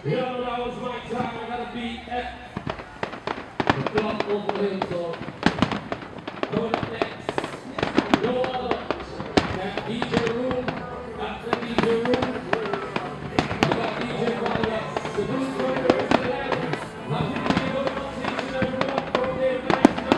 You know that was my time. I gotta be at the clock over here, so coming up next, no other than DJ Room. After DJ Room, we got DJ Valias, the Bruce Brothers in the line. I'm really going to see each and every one from there next time.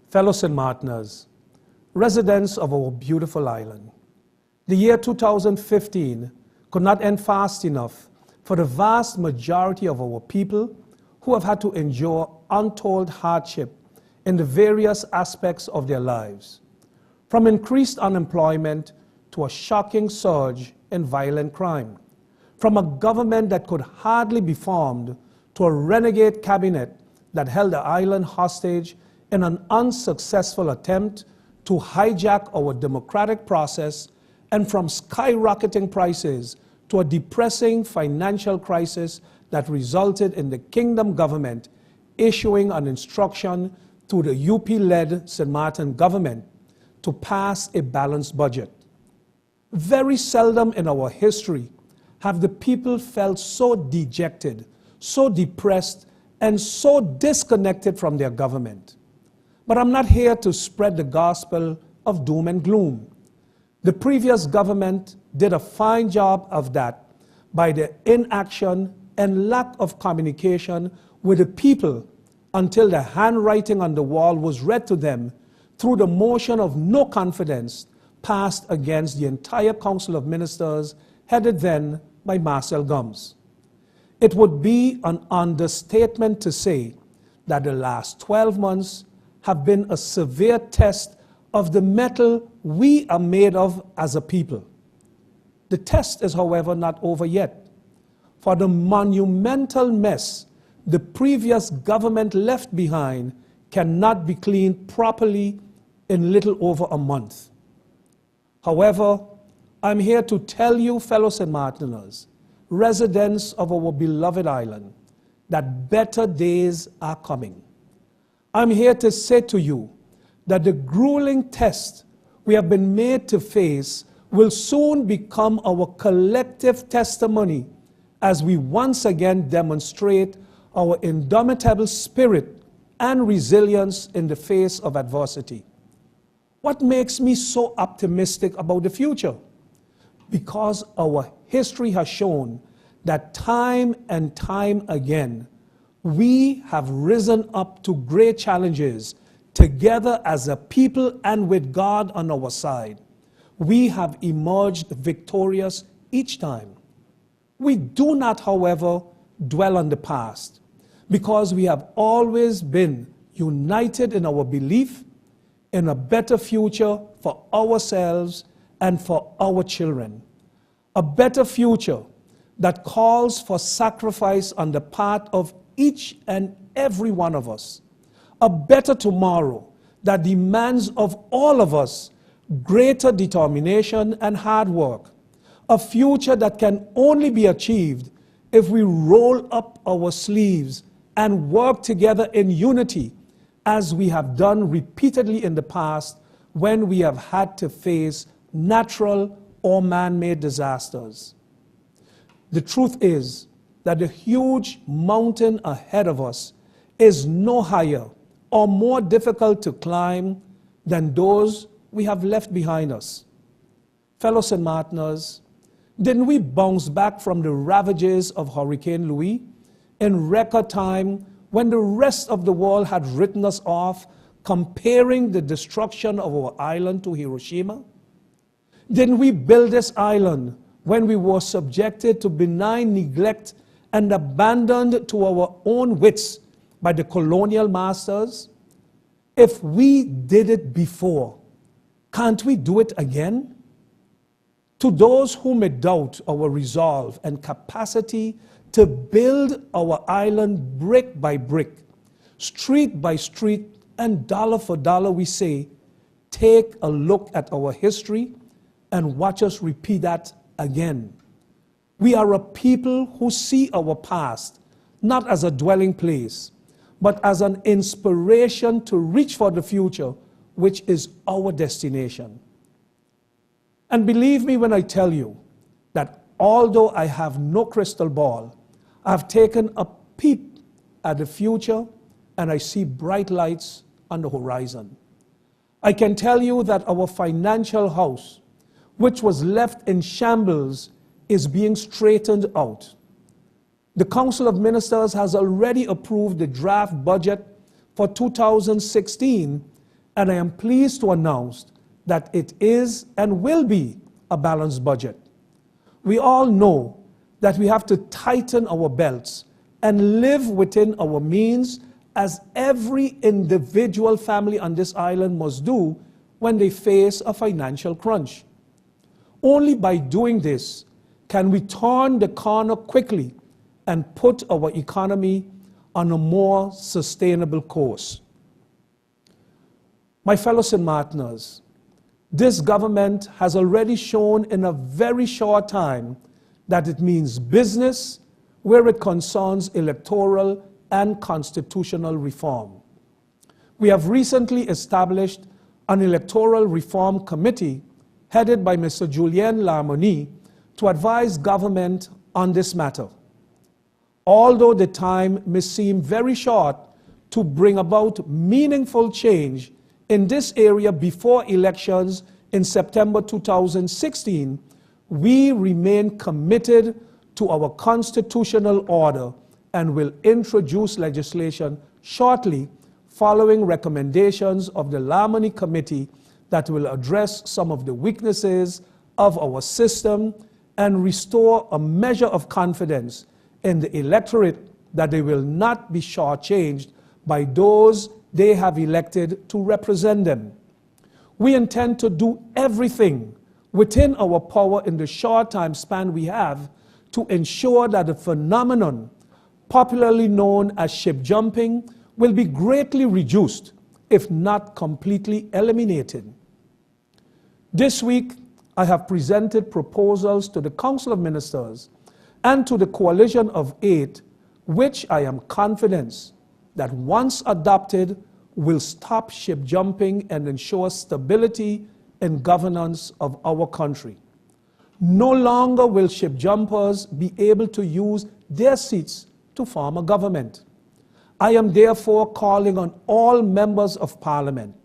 Fellow St. Martiners, residents of our beautiful island, the year 2015 could not end fast enough for the vast majority of our people who have had to endure untold hardship in the various aspects of their lives, from increased unemployment to a shocking surge in violent crime, from a government that could hardly be formed to a renegade cabinet that held the island hostage in an unsuccessful attempt to hijack our democratic process, and from skyrocketing prices to a depressing financial crisis that resulted in the Kingdom government issuing an instruction to the UP-led St. Martin government to pass a balanced budget. Very seldom in our history have the people felt so dejected, so depressed, and so disconnected from their government. But I'm not here to spread the gospel of doom and gloom. The previous government did a fine job of that by their inaction and lack of communication with the people until the handwriting on the wall was read to them through the motion of no confidence passed against the entire Council of Ministers, headed then by Marcel Gums. It would be an understatement to say that the last 12 months have been a severe test of the metal we are made of as a people. The test is, however, not over yet, for the monumental mess the previous government left behind cannot be cleaned properly in little over a month. However, I'm here to tell you, fellow St. Martiners, residents of our beloved island, that better days are coming. I'm here to say to you that the grueling test we have been made to face will soon become our collective testimony as we once again demonstrate our indomitable spirit and resilience in the face of adversity. What makes me so optimistic about the future? Because our history has shown that time and time again, we have risen up to great challenges together as a people and with God on our side. We have emerged victorious each time. We do not, however, dwell on the past because we have always been united in our belief in a better future for ourselves and for our children. A better future that calls for sacrifice on the part of each and every one of us. A better tomorrow that demands of all of us greater determination and hard work. A future that can only be achieved if we roll up our sleeves and work together in unity, as we have done repeatedly in the past when we have had to face natural or man-made disasters. The truth is that the huge mountain ahead of us is no higher or more difficult to climb than those we have left behind us. Fellow St. Martiners, didn't we bounce back from the ravages of Hurricane Louis in record time when the rest of the world had written us off, comparing the destruction of our island to Hiroshima? Didn't we build this island when we were subjected to benign neglect and abandoned to our own wits by the colonial masters? If we did it before, can't we do it again? To those who may doubt our resolve and capacity to build our island brick by brick, street by street, and dollar for dollar, we say, take a look at our history and watch us repeat that again. We are a people who see our past not as a dwelling place, but as an inspiration to reach for the future, which is our destination. And believe me when I tell you that although I have no crystal ball, I've taken a peep at the future and I see bright lights on the horizon. I can tell you that our financial house, which was left in shambles, is being straightened out. The Council of Ministers has already approved the draft budget for 2016, and I am pleased to announce that it is and will be a balanced budget. We all know that we have to tighten our belts and live within our means, as every individual family on this island must do when they face a financial crunch. Only by doing this can we turn the corner quickly and put our economy on a more sustainable course. My fellow St. Martiners, this government has already shown in a very short time that it means business where it concerns electoral and constitutional reform. We have recently established an electoral reform committee headed by Mr. Julien Larmoni to advise government on this matter. Although the time may seem very short to bring about meaningful change in this area before elections in September 2016, we remain committed to our constitutional order and will introduce legislation shortly following recommendations of the Larmoni Committee that will address some of the weaknesses of our system and restore a measure of confidence in the electorate that they will not be shortchanged by those they have elected to represent them. We intend to do everything within our power in the short time span we have to ensure that the phenomenon popularly known as ship jumping will be greatly reduced, if not completely eliminated. This week, I have presented proposals to the Council of Ministers and to the Coalition of 8, which I am confident that once adopted will stop ship jumping and ensure stability in governance of our country. No longer will ship jumpers be able to use their seats to form a government. I am therefore calling on all members of Parliament,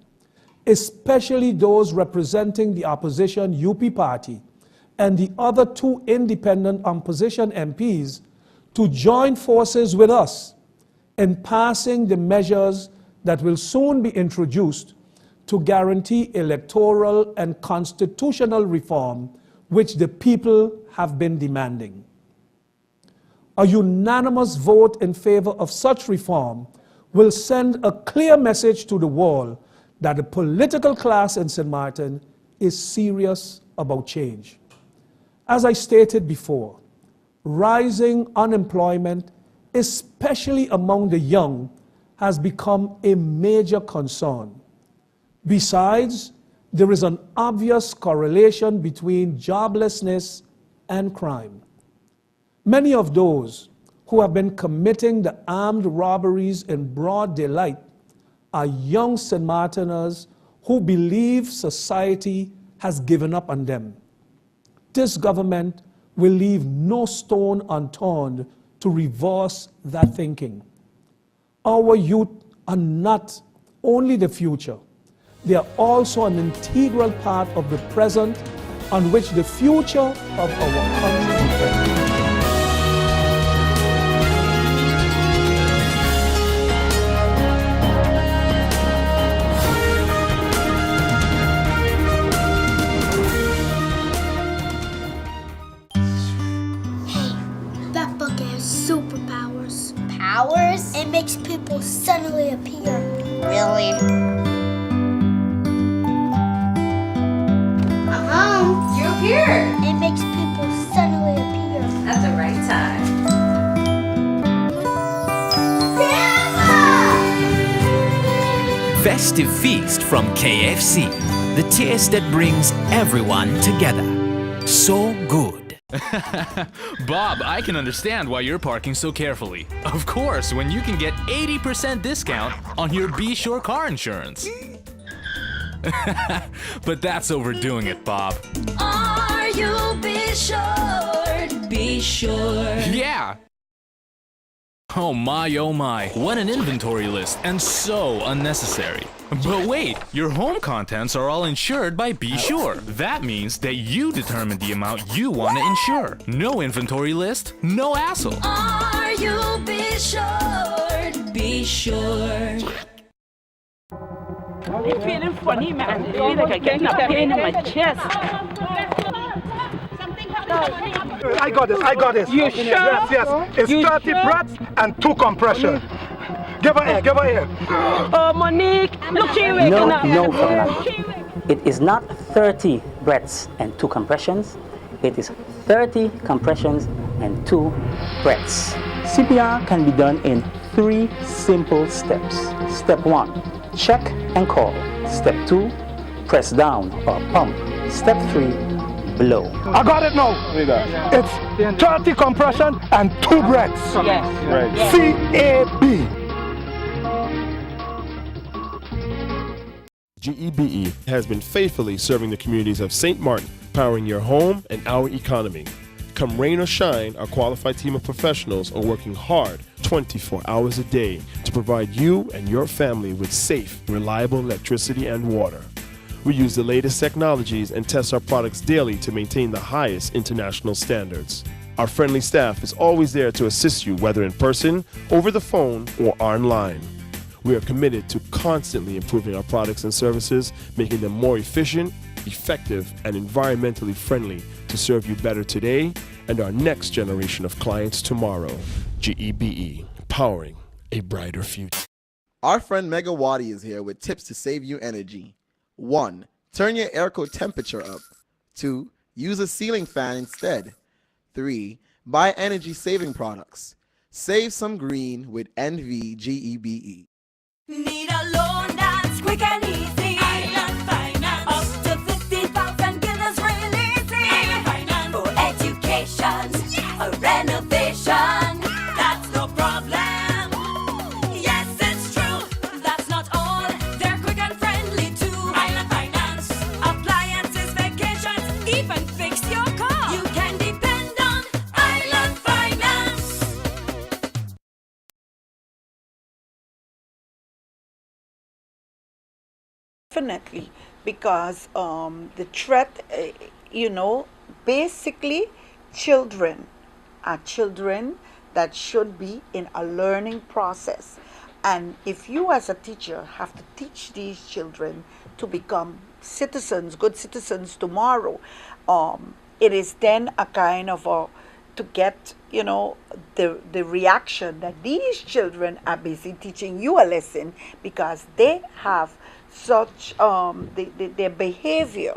especially those representing the opposition UP party and the other 2 independent opposition MPs, to join forces with us in passing the measures that will soon be introduced to guarantee electoral and constitutional reform which the people have been demanding. A unanimous vote in favor of such reform will send a clear message to the world that the political class in St. Martin is serious about change. As I stated before, rising unemployment, especially among the young, has become a major concern. Besides, there is an obvious correlation between joblessness and crime. Many of those who have been committing the armed robberies in broad daylight are young St. Martiners who believe society has given up on them. This government will leave no stone unturned to reverse that thinking. Our youth are not only the future, they are also an integral part of the present on which the future of our country depends. That book has superpowers. Powers? It makes people suddenly appear. Really? You appeared. It makes people suddenly appear. At the right time. Festive feast from KFC. The taste that brings everyone together. So good. Bob, I can understand why you're parking so carefully. Of course, when you can get 80% discount on your Be Sure car insurance. But that's overdoing it, Bob. Are you be sure? Be sure. Yeah! Oh my, what an inventory list, and so unnecessary. But wait, your home contents are all insured by Be Sure. That means that you determine the amount you want to insure. No inventory list, no hassle. Are you be sure? Be sure. I'm feeling funny, man. I feel like I'm getting a pain in my chest. I got this. You sure? Yes. It's 30 breaths and 2 compression. Give her air. Oh, Monique, look, she waking up. No, Farah. It is not 30 breaths and 2 compressions. It is 30 compressions and 2 breaths. CPR can be done in 3 simple steps. Step 1, check and call. Step 2, press down or pump. Step 3, blow. I got it now. It's 30 compression and 2 breaths. Yes. Right. CAB. GEBE has been faithfully serving the communities of St. Martin, powering your home and our economy. Come rain or shine, our qualified team of professionals are working hard 24 hours a day to provide you and your family with safe, reliable electricity and water. We use the latest technologies and test our products daily to maintain the highest international standards. Our friendly staff is always there to assist you, whether in person, over the phone, or online. We are committed to constantly improving our products and services, making them more efficient, effective, and environmentally friendly to serve you better today and our next generation of clients tomorrow. GEBE, powering a brighter future. Our friend Mega Wadi is here with tips to save you energy. 1. Turn your airco temperature up. 2. Use a ceiling fan instead. 3. Buy energy-saving products. Save some green with NVGEBE. Need a loan that's quick and easy. Island Finance. Up to 50,000 guineas really easy. Island Finance. For education, a renovation. That's no problem. Yes, it's true. That's not all. They're quick and friendly too. Island Finance. Appliances, vacations, even fix your car. You can depend on Island Finance. Definitely, because the threat, basically children are children that should be in a learning process. And if you as a teacher have to teach these children to become citizens, good citizens tomorrow, it is then a kind of to get you know, the reaction that these children are busy teaching you a lesson because they have such their behavior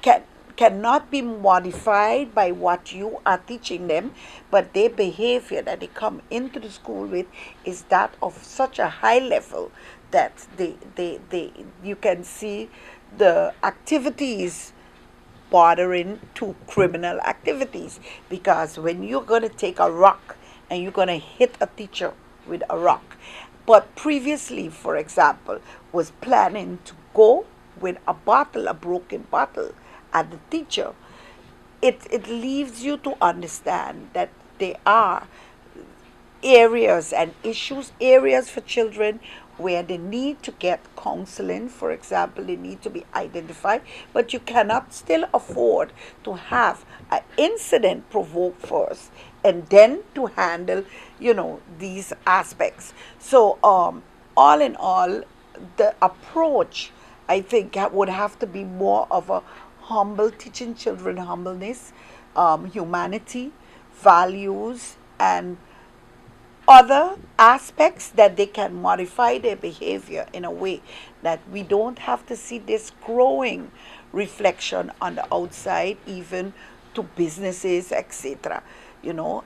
can cannot be modified by what you are teaching them, but their behavior that they come into the school with is that of such a high level that they you can see the activities bordering to criminal activities, because when you're going to take a rock and you're going to hit a teacher with a rock, but previously, for example, was planning to go with a bottle, a broken bottle, at the teacher, it leaves you to understand that there are areas and issues, areas for children where they need to get counseling, for example, they need to be identified, but you cannot still afford to have an incident provoked first and then to handle, you know, these aspects. So, all in all, the approach, I think, would have to be more of a humble, teaching children humbleness, humanity, values, and other aspects that they can modify their behavior in a way that we don't have to see this growing reflection on the outside, even to businesses, etc. You know,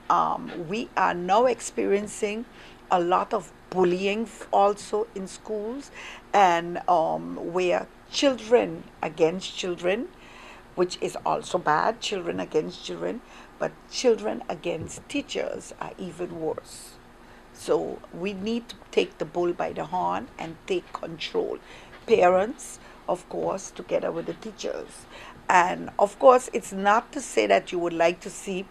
we are now experiencing a lot of bullying also in schools, and where children against children, which is also bad, children against children, but children against teachers are even worse. So we need to take the bull by the horn and take control. Parents, of course, together with the teachers. And of course, it's not to say that you would like to see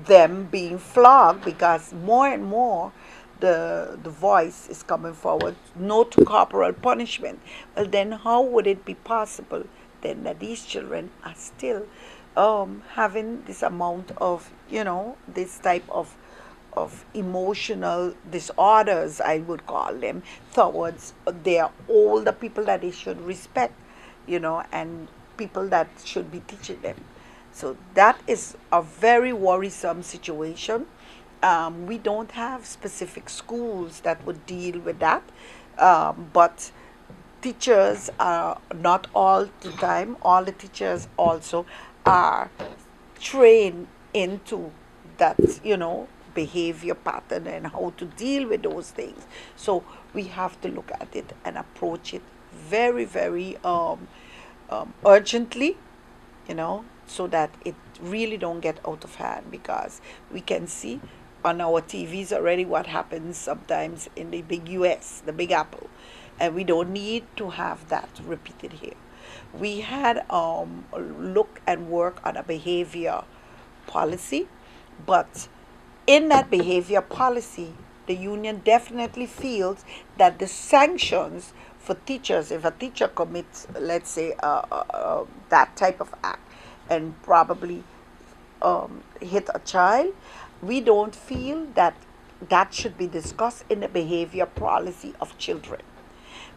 them being flogged, because more and more the voice is coming forward, no to corporal punishment. Well, then how would it be possible then that these children are still having this amount of, you know, this type of emotional disorders, I would call them, towards their older people that they should respect, you know, and people that should be teaching them. So that is a very worrisome situation. We don't have specific schools that would deal with that, but teachers are not all the time, all the teachers also are trained into that, you know, behavior pattern and how to deal with those things. So we have to look at it and approach it very, very urgently, you know, so that it really don't get out of hand, because we can see on our TVs already what happens sometimes in the big US, the Big Apple, and we don't need to have that repeated here. We had look and work on a behavior policy, but in that behavior policy, the union definitely feels that the sanctions for teachers, if a teacher commits, let's say, that type of act and probably hit a child, we don't feel that that should be discussed in the behavior policy of children,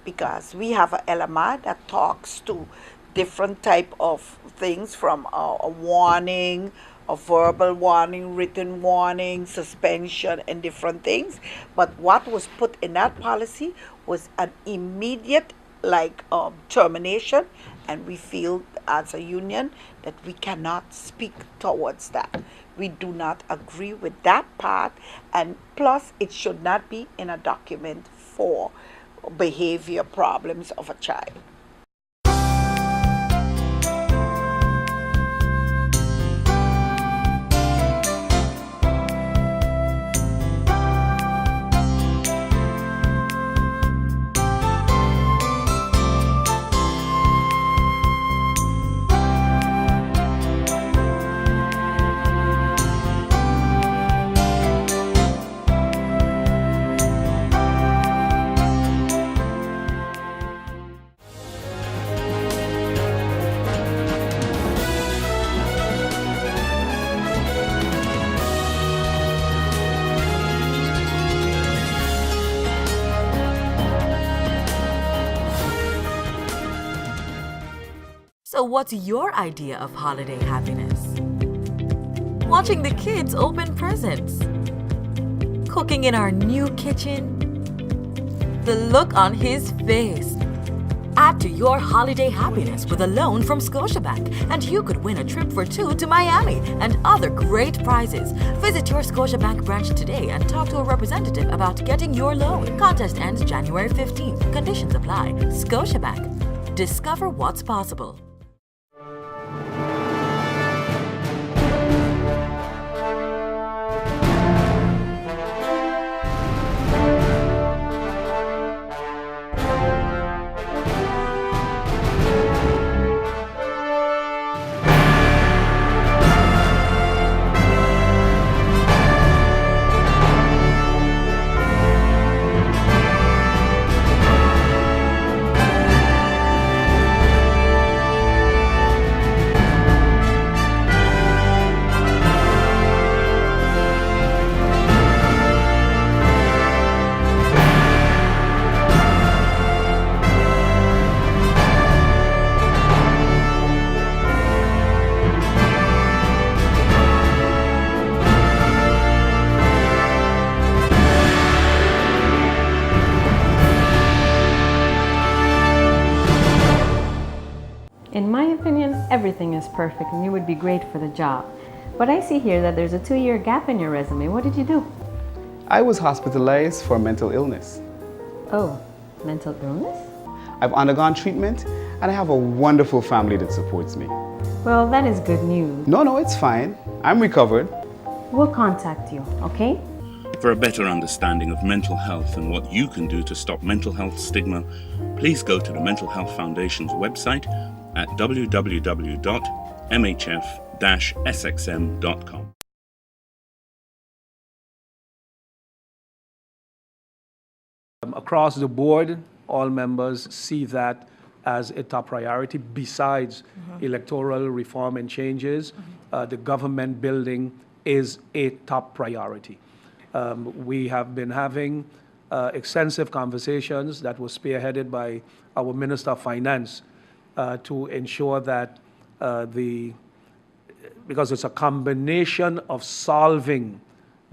because we have an element that talks to different type of things, from a warning, a verbal warning, written warning, suspension, and different things. But what was put in that policy was an immediate, like, termination, and we feel as a union that we cannot speak towards that. We do not agree with that part, and plus it should not be in a document for behavior problems of a child. So what's your idea of holiday happiness? Watching the kids open presents, cooking in our new kitchen? The look on his face. Add to your holiday happiness with a loan from Scotiabank, and you could win a trip for two to Miami and other great prizes. Visit your Scotiabank branch today and talk to a representative about getting your loan. Contest ends January 15th. Conditions apply. Scotiabank. Discover what's possible. In my opinion, everything is perfect and you would be great for the job. But I see here that there's a 2-year gap in your resume. What did you do? I was hospitalized for mental illness. Oh, mental illness? I've undergone treatment and I have a wonderful family that supports me. Well, that is good news. No, it's fine. I'm recovered. We'll contact you, okay? For a better understanding of mental health and what you can do to stop mental health stigma, please go to the Mental Health Foundation's website at www.mhf-sxm.com. Across the board, all members see that as a top priority. Besides electoral reform and changes, the government building is a top priority. We have been having extensive conversations that were spearheaded by our Minister of Finance to ensure that because it's a combination of solving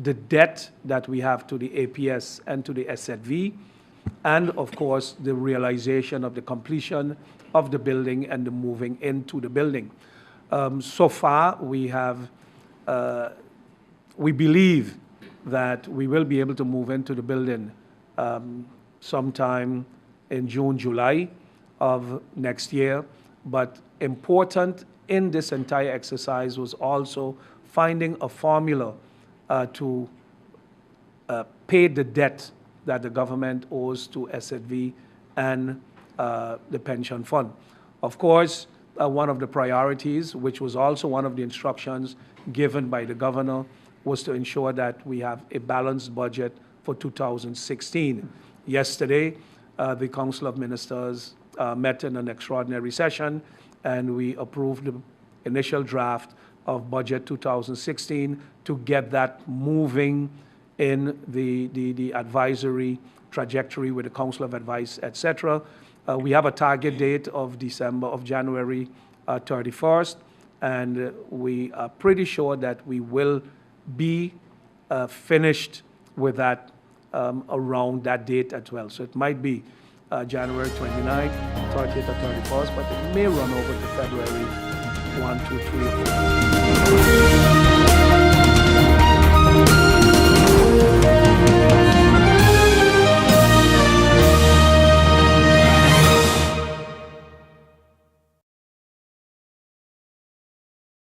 the debt that we have to the APS and to the SZV, and of course the realization of the completion of the building and the moving into the building. So far we have, we believe that we will be able to move into the building sometime in June, July of next year. But important in this entire exercise was also finding a formula to pay the debt that the government owes to SZV and the pension fund. Of course, one of the priorities, which was also one of the instructions given by the governor, was to ensure that we have a balanced budget for 2016. Yesterday, the Council of Ministers met in an extraordinary session, and we approved the initial draft of Budget 2016 to get that moving in the advisory trajectory with the Council of Advice, etc. We have a target date of January 31st, and we are pretty sure that we will be finished with that around that date as well. So it might be January 29th, 30th, or 31st, but it may run over to February 1, 2, 3, or 4.